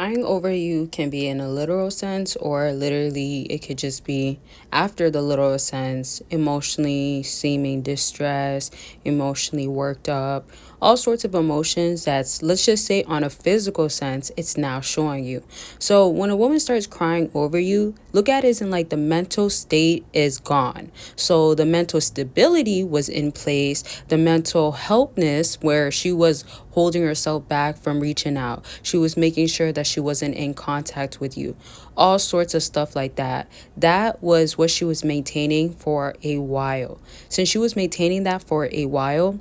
crying over you can be in a literal sense, or literally it could just be after the literal sense, emotionally seeming distressed, emotionally worked up, all sorts of emotions that's, let's just say, on a physical sense, it's now showing you. So when a woman starts crying over you, look at it as in like the mental state is gone. So the mental stability was in place, the mental helpness where she was holding herself back from reaching out. She was making sure that she wasn't in contact with you. All sorts of stuff like that. That was what she was maintaining for a while. Since she was maintaining that for a while,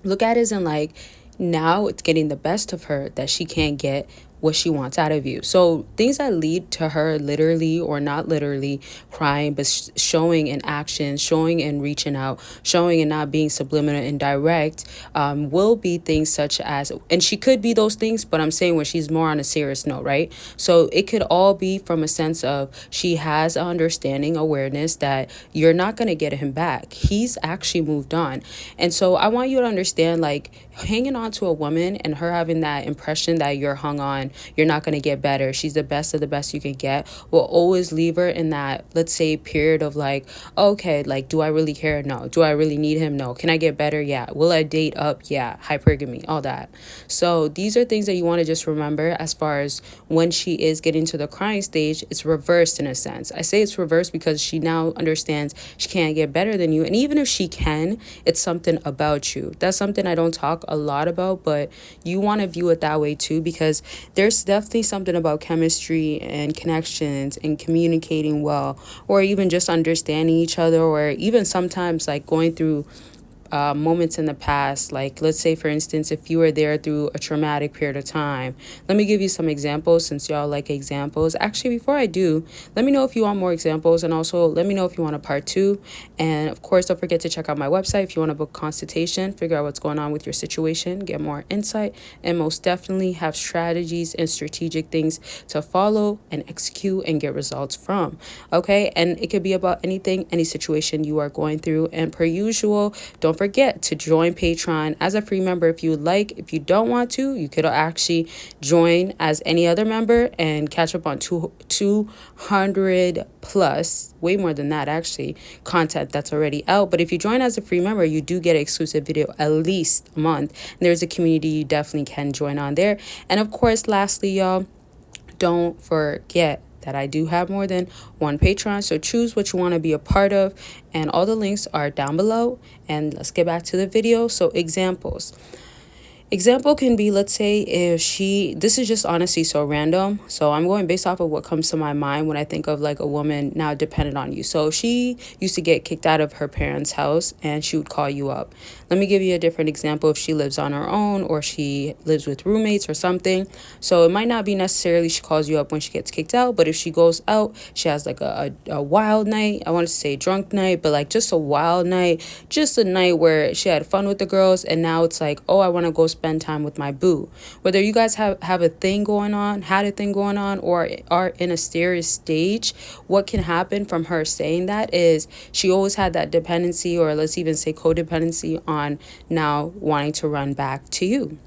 look at it as in like now it's getting the best of her that she can't get what she wants out of you. So things that lead to her literally or not literally crying, but showing in action, showing in reaching out, showing and not being subliminal and direct, will be things such as, and she could be those things, but I'm saying when she's more on a serious note, right? So it could all be from a sense of she has an understanding, awareness that you're not going to get him back. He's actually moved on. And so I want you to understand, like, hanging on to a woman and her having that impression that you're hung on, you're not going to get better, she's the best of the best you can get, will always leave her in that, let's say, period of like, okay, like, do I really care? No. Do I really need him? No. Can I get better? Yeah. Will I date up? Yeah. Hypergamy, all that. So these are things that you want to just remember as far as when she is getting to the crying stage. It's reversed in a sense. I say it's reversed because she now understands she can't get better than you. And even if she can, it's something about you. That's something I don't talk a lot about, but you want to view it that way too, because there's definitely something about chemistry and connections and communicating well, or even just understanding each other, or even sometimes like going through moments in the past. Like, let's say, for instance, if you were there through a traumatic period of time. Let me give you some examples since y'all like examples. Actually, before I do, let me know if you want more examples, and also let me know if you want a part 2. And of course, don't forget to check out my website if you want to book consultation, figure out what's going on with your situation, get more insight, and most definitely have strategies and strategic things to follow and execute and get results from. Okay, and it could be about anything, any situation you are going through. And per usual, don't forget to join Patreon as a free member if you would like. If you don't want to, you could actually join as any other member and catch up on 200 plus, way more than that actually, content that's already out. But if you join as a free member, you do get an exclusive video at least a month. And there's a community you definitely can join on there. And of course, lastly, y'all, don't forget that I do have more than one Patreon. So choose what you want to be a part of. And all the links are down below. And let's get back to the video. So examples. Example can be, let's say, if this is just honestly so random. So I'm going based off of what comes to my mind when I think of like a woman now dependent on you. So she used to get kicked out of her parents' house and she would call you up. Let me give you a different example if she lives on her own or she lives with roommates or something. So it might not be necessarily she calls you up when she gets kicked out, but if she goes out, she has like a wild night. I want to say drunk night, but like just a wild night, just a night where she had fun with the girls. And now it's like, oh, I want to go spend time with my boo. Whether you guys have a thing going on, had a thing going on, or are in a serious stage, what can happen from her saying that is she always had that dependency, or let's even say codependency, on now wanting to run back to you.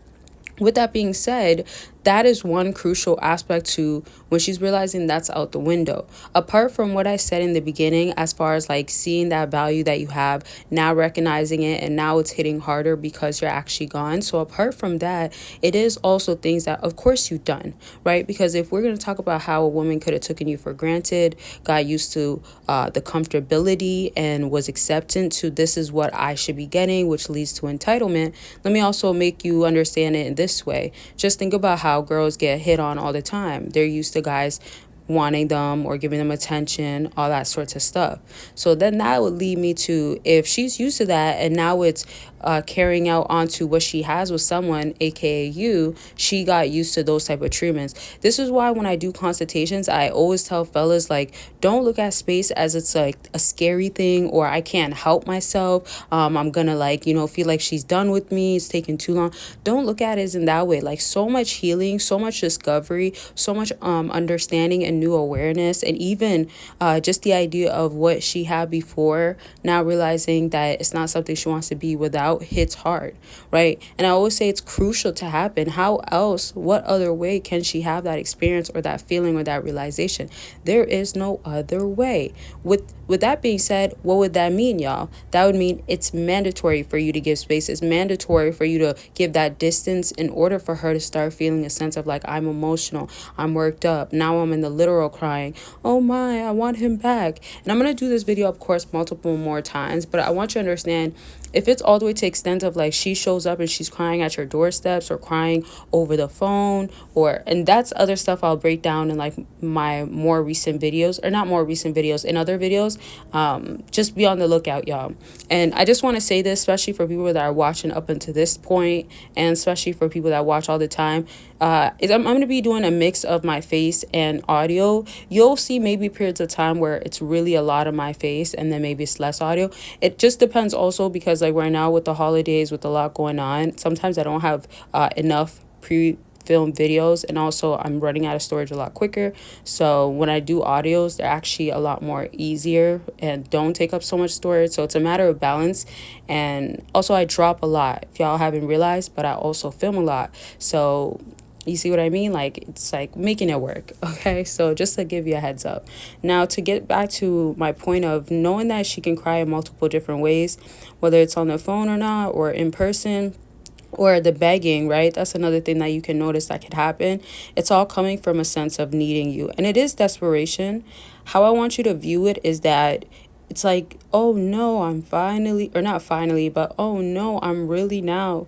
With that being said, that is one crucial aspect to when she's realizing that's out the window. Apart from what I said in the beginning, as far as like seeing that value that you have, now recognizing it, and now it's hitting harder because you're actually gone. So apart from that, it is also things that, of course, you've done, right? Because if we're going to talk about how a woman could have taken you for granted, got used to the comfortability, and was acceptant to this is what I should be getting, which leads to entitlement, let me also make you understand it in this way. Just think about how girls get hit on all the time. They're used to guys wanting them or giving them attention, all that sorts of stuff. So then that would lead me to, if she's used to that and now it's carrying out onto what she has with someone, aka you, she got used to those type of treatments. This is why when I do consultations, I always tell fellas, like, don't look at space as it's like a scary thing, or I can't help myself, I'm gonna like, feel like she's done with me, it's taking too long. Don't look at it in that way. Like, so much healing, so much discovery, so much understanding and new awareness, and even just the idea of what she had before, now realizing that it's not something she wants to be without, hits hard, right? And I always say it's crucial to happen. How else, what other way can she have that experience or that feeling or that realization? There is no other way. With that being said, what would that mean, y'all? That would mean it's mandatory for you to give space. It's mandatory for you to give that distance in order for her to start feeling a sense of like, I'm emotional, I'm worked up, now I'm in the literal crying, oh my, I want him back. And I'm going to do this video, of course, multiple more times, but I want you to understand, if it's all the way to extent of like she shows up and she's crying at your doorsteps or crying over the phone, or, and that's other stuff I'll break down in like my more recent videos, or not more recent videos, in other videos. Just be on the lookout, y'all. And I just want to say this, especially for people that are watching up until this point, and especially for people that watch all the time. I'm going to be doing a mix of my face and audio. You'll see maybe periods of time where it's really a lot of my face, and then maybe it's less audio. It just depends also, because like right now with the holidays, with a lot going on, sometimes I don't have enough film videos, and also I'm running out of storage a lot quicker. So when I do audios, they're actually a lot more easier and don't take up so much storage. So it's a matter of balance. And also I drop a lot, if y'all haven't realized, but I also film a lot. So you see what I mean? Like, it's like making it work. Okay. So just to give you a heads up. Now, to get back to my point of knowing that she can cry in multiple different ways, whether it's on the phone or not, or in person, or the begging, right? That's another thing that you can notice that could happen. It's all coming from a sense of needing you, and it is desperation. How I want you to view it is that it's like, oh no, I'm finally, or not finally, but oh no, I'm really now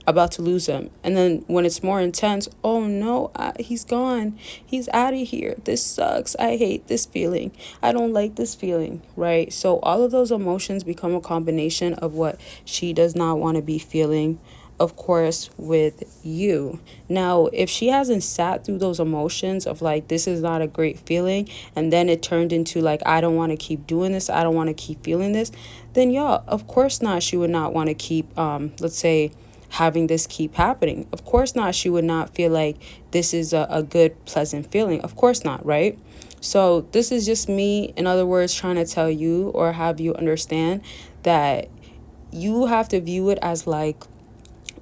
about to lose him. And then when it's more intense, oh no, he's gone, he's out of here, this sucks, I hate this feeling, I don't like this feeling, right? So all of those emotions become a combination of what she does not want to be feeling, of course, with you. Now, if she hasn't sat through those emotions of like, this is not a great feeling, and then it turned into like, I don't want to keep doing this, I don't want to keep feeling this, then y'all, of course not, she would not want to keep, let's say, having this keep happening. Of course not, she would not feel like this is a good, pleasant feeling. Of course not, right? So this is just me, in other words, trying to tell you or have you understand that you have to view it as like,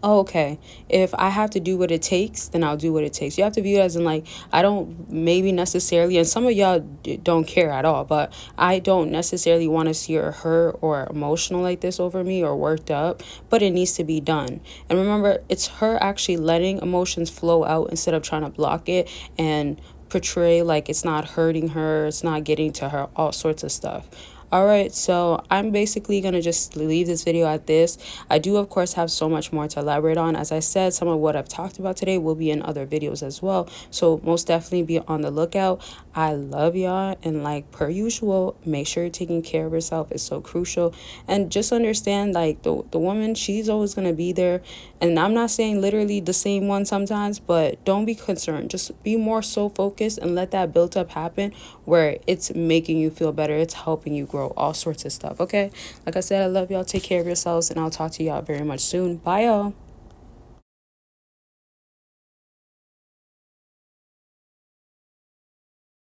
oh, okay, if I have to do what it takes, then I'll do what it takes. You have to view it as in like, I don't maybe necessarily, and some of y'all don't care at all, but I don't necessarily want to see her hurt or emotional like this over me or worked up, but it needs to be done. And remember, it's her actually letting emotions flow out instead of trying to block it and portray like it's not hurting her, it's not getting to her, all sorts of stuff. All right, so I'm basically going to just leave this video at this. I do, of course, have so much more to elaborate on. As I said, some of what I've talked about today will be in other videos as well. So most definitely be on the lookout. I love y'all. And like per usual, make sure you're taking care of yourself. It's so crucial. And just understand, like, the woman, she's always going to be there. And I'm not saying literally the same one sometimes, but don't be concerned. Just be more so focused and let that build up happen where it's making you feel better. It's helping you grow, all sorts of stuff. Okay. Like I said, I love y'all. Take care of yourselves, and I'll talk to y'all very much soon. Bye, y'all.